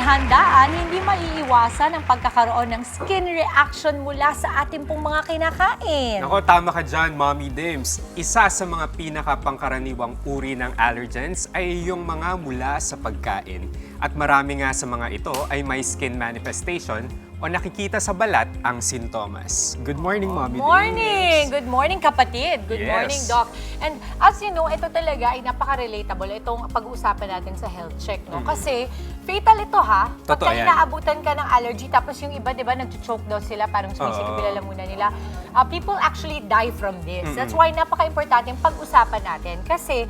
handaan, hindi maiiwasan ang pagkakaroon ng skin reaction mula sa ating pong mga kinakain. Nako, tama ka dyan, Mommy Dims. Isa sa mga pinakapangkaraniwang uri ng allergens ay yung mga mula sa pagkain. At marami nga sa mga ito ay may skin manifestation o nakikita sa balat ang sintomas. Good morning, Mommy Morning! Dims. Good morning, kapatid. Good Yes. morning, Doc. And as you know, ito talaga ay napaka-relatable itong pag-uusapan natin sa health check, no? Kasi fatal ito, ha? Pagka Totoo yan. inaabutan ka ng allergy, tapos yung iba, di ba, nag-choke daw sila, parang sumisikip yung lalamunan nila. People actually die from this. That's why napaka-importante yung pag-usapan natin. Kasi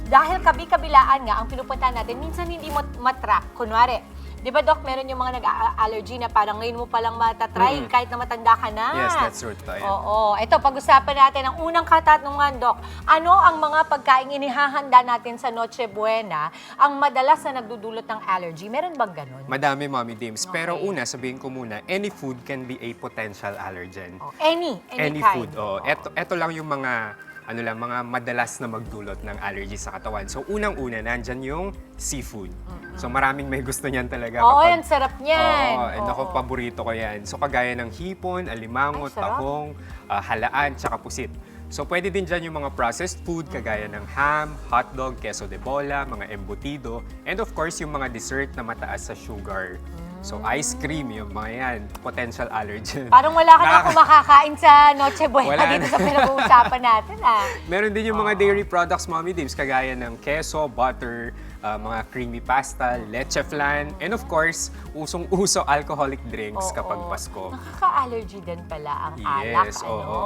dahil kabi-kabilaan nga ang pinupuntahan natin, minsan hindi mo matrack. Kunwari, di ba, Doc, meron yung mga nag-allergy na parang ngayon mo palang matatry kahit na matanda ka na. Yes, that's true. Totoo yan. Oo. Ito, pag-usapan natin ang unang katanungan, Doc. Ano ang mga pagkaing inihahanda natin sa Noche Buena ang madalas na nagdudulot ng allergy? Meron bang ganun? Madami, Mommy Dims. Pero Okay. una, sabihin ko muna, any food can be a potential allergen. Oh, any Any kind. food. Oh. Ito lang yung mga mga madalas na magdulot ng allergy sa katawan. So, unang-una, nandyan yung seafood. So, maraming may gusto niyan talaga. Oo, yan, sarap niyan. Oo, and ako, paborito ko yan. So, kagaya ng hipon, alimango, Ay, sarap. tahong, halaan, tsaka pusit. So, pwede din dyan yung mga processed food, kagaya ng ham, hotdog, queso de bola, mga embutido, and of course, yung mga dessert na mataas sa sugar. So, ice cream, yung mga yan, potential allergen. Parang wala ka na kumakakain sa Noche Buena Wala dito na. sa pinag-uusapan natin, ah. Meron din yung mga dairy products, Mommy Dims, kagaya ng queso, butter, mga creamy pasta, leche flan, and of course, usong-uso alcoholic drinks kapag Pasko. Nakaka-allergy din pala ang alak. Yes, ano? oo.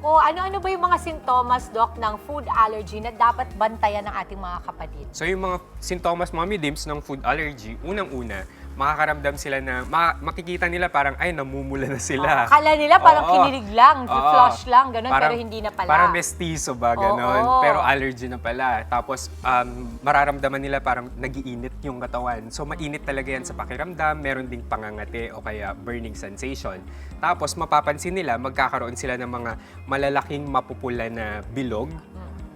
Oo. Ano-ano ba yung mga sintomas, Doc, ng food allergy na dapat bantayan ng ating mga kapatid? So yung mga sintomas, Mommy Dims, ng food allergy, unang-una, makakaramdam sila na, makikita nila parang, ay, namumula na sila. Akala nila parang Oo. kinilig lang, Oo. flush lang, ganun, Parang- pero hindi na pala. Parang mestizo ba, ganun. Oo. Pero allergy na pala. Tapos, mararamdaman nila parang nagiinit yung katawan. So, mainit talaga yan sa pakiramdam. Meron ding pangangati o kaya burning sensation. Tapos, mapapansin nila, magkakaroon sila ng mga malalaking mapupula na bilog.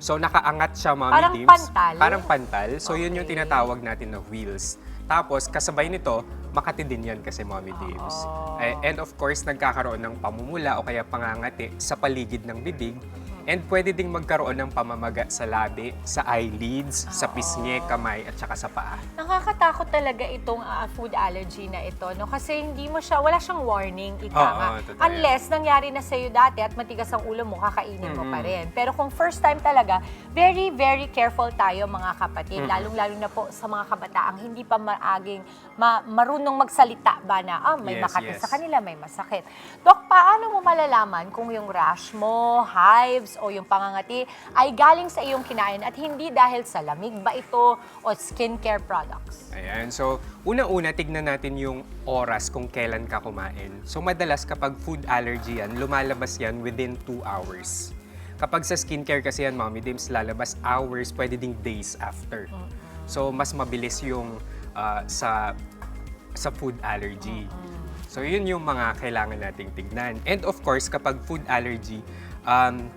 So, nakaangat siya, Mommy Parang Dims. pantal? Parang pantal. So, yun yung Okay. tinatawag natin na wheals. Tapos, kasabay nito, makati din yan kasi, Mommy Dims. And of course, nagkakaroon ng pamumula o kaya pangangati sa paligid ng bibig. And pwede ding magkaroon ng pamamaga sa labi, sa eyelids, sa pisngi, kamay, at saka sa paa. Nakakatakot talaga itong food allergy na ito, no? Kasi hindi mo siya, wala siyang warning, ika Oo, nga. totoo yan. Unless nangyari na sa'yo dati at matigas ang ulo mo, kakainin mo pa rin. Pero kung first time talaga, very, very careful tayo mga kapatid. Lalong-lalo na po sa mga kabataang hindi pa marunong magsalita ba na, may Yes, makati yes. sa kanila, may masakit. Dok, paano mo malalaman kung yung rash mo, hives, o yung pangangati ay galing sa iyong kinain at hindi dahil sa lamig ba ito o skincare products? Ayan. So, una-una, tignan natin yung oras kung kailan ka kumain. So, madalas kapag food allergy yan, lumalabas yan within 2 hours. Kapag sa skincare kasi yan, Mommy Dims, lalabas hours, pwede ding days after. So, mas mabilis yung sa food allergy. So, yun yung mga kailangan nating tignan. And of course, kapag food allergy,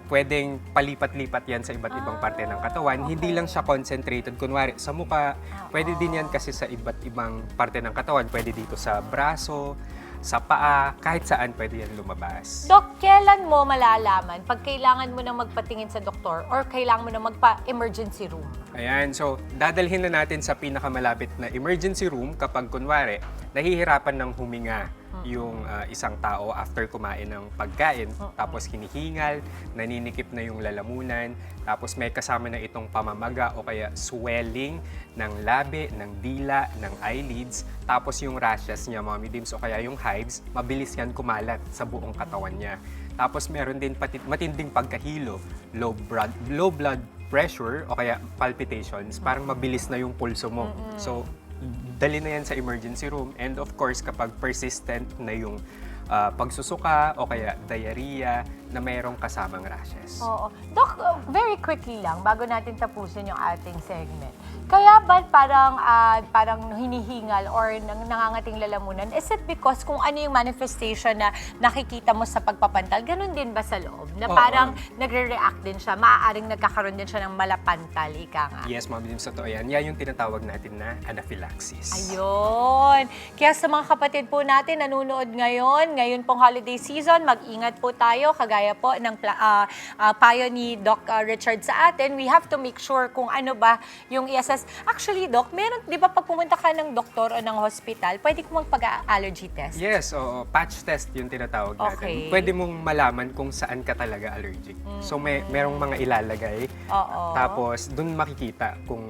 pwedeng palipat-lipat yan sa iba't ibang parte ng katawan. Hindi lang siya concentrated. Kunwari, sa mukha, pwede din yan kasi sa iba't ibang parte ng katawan. Pwede dito sa braso, sa paa, kahit saan pwede yan lumabas. Dok, kailan mo malalaman pag kailangan mo nang magpatingin sa doktor or kailangan mo nang magpa-emergency room? Ayan, so dadalhin na natin sa pinakamalapit na emergency room kapag kunwari, nahihirapan ng huminga yung isang tao after kumain ng pagkain. Tapos hinihingal, naninikip na yung lalamunan, tapos may kasama na itong pamamaga o kaya swelling ng labi, ng dila, ng eyelids. Tapos yung rashes niya, Mommy Dims, o kaya yung hives, mabilis yan kumalat sa buong katawan niya. Tapos meron din matinding pagkahilo, low blood pressure o kaya palpitations, parang mabilis na yung pulso mo. So, dali na yan sa emergency room. And of course, kapag persistent na yung pagsusuka o kaya diarrhea na mayroong kasamang rashes. Oo. Dok, very quickly lang, bago natin tapusin yung ating segment. Kaya ba parang hinihingal or nangangating lalamunan? Is it because kung ano yung manifestation na nakikita mo sa pagpapantal, ganun din ba sa loob? Na Oo. parang nagre-react din siya, maaaring nagkakaroon din siya ng malapantal, ika nga. Yes, Ma'am Dims, totoo yan. Yan yung tinatawag natin na anaphylaxis. Ayun. Kaya sa mga kapatid po natin nanonood ngayon pong holiday season, mag-ingat po tayo. Kagaya po ng payo ni Doc Richard sa atin, we have to make sure kung ano ba yung i-assess. Actually, Doc, meron, di ba pag pumunta ka ng doktor o ng hospital, pwede kong magpag-allergy test? Yes, oo. Patch test yung tinatawag natin. Okay. Pwede mong malaman kung saan ka talaga allergic. So, merong mga ilalagay. Oo. Tapos, dun makikita kung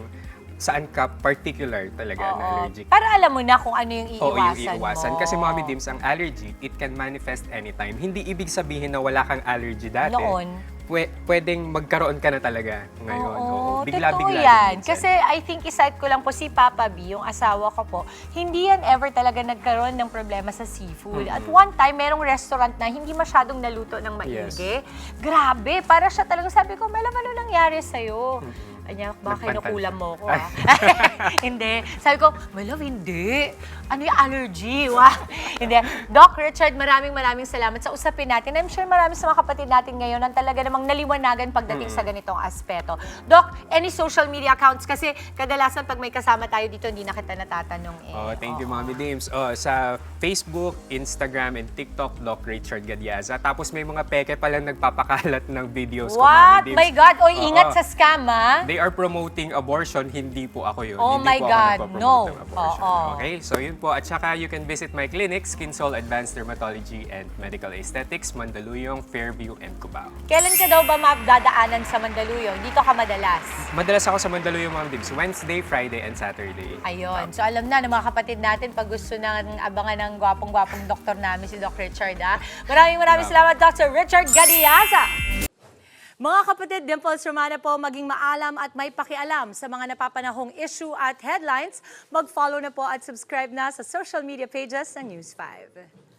saan ka particular talaga na Oo. allergic. Para alam mo na kung ano yung Oo, iiwasan yung iiwasan. mo. Kasi Mommy Dims, ang allergy, it can manifest anytime. Hindi ibig sabihin na wala kang allergy dati. Noon. Pwedeng magkaroon ka na talaga ngayon. Oo, Bigla-bigla totoo din yan. minsan. Kasi I think iside ko lang po si Papa B, yung asawa ko po, hindi yan ever talaga nagkaroon ng problema sa seafood. At one time, merong restaurant na hindi masyadong naluto ng maigi. Grabe, para siya talagang sabi ko, Melam, ano nangyari sa'yo? Anya, baka Nagpantal kinukulam siya. mo ko. Hindi. Sabi ko, Melam, hindi. Ano yung allergy? Wow. Hindi. Doc Richard, maraming salamat sa usapin natin. I'm sure marami sa mga kapatid natin ngayon ang talaga namang naliwanagan pagdating sa ganitong aspeto. Doc, any social media accounts? Kasi kadalasan pag may kasama tayo dito, hindi na kita natatanong eh. Oh, thank you, Mommy Dims. Sa Facebook, Instagram, and TikTok, Doc Richard Gadiaza. Tapos may mga peke palang nagpapakalat ng videos ko, What? Mommy Dims. My God! Oy, ingat Oo. sa scam, ha? They are promoting abortion, hindi po ako yun. Oh hindi my po God, ako nagpapromote no. ng abortion. Oo. Okay, so yun po. At saka you can visit my clinic, Skinsol Advanced Dermatology and Medical Aesthetics, Mandaluyong, Fairview, and Cubao. Kailan ka daw ba madadaanan sa Mandaluyong? Dito ka madalas? Madalas ako sa Mandaluyong, Ma'am Dims, Wednesday, Friday, and Saturday. Ayun. So alam na ng mga kapatid natin pag gusto ng abangan ng gwapong-gwapong doktor namin si Doc Richard, ha? Maraming salamat, Dr. Richard Gadiaza! Mga kapatid, Dimples Romana po, maging maalam at may pakialam sa mga napapanahong issue at headlines. Mag-follow na po at subscribe na sa social media pages ng News 5.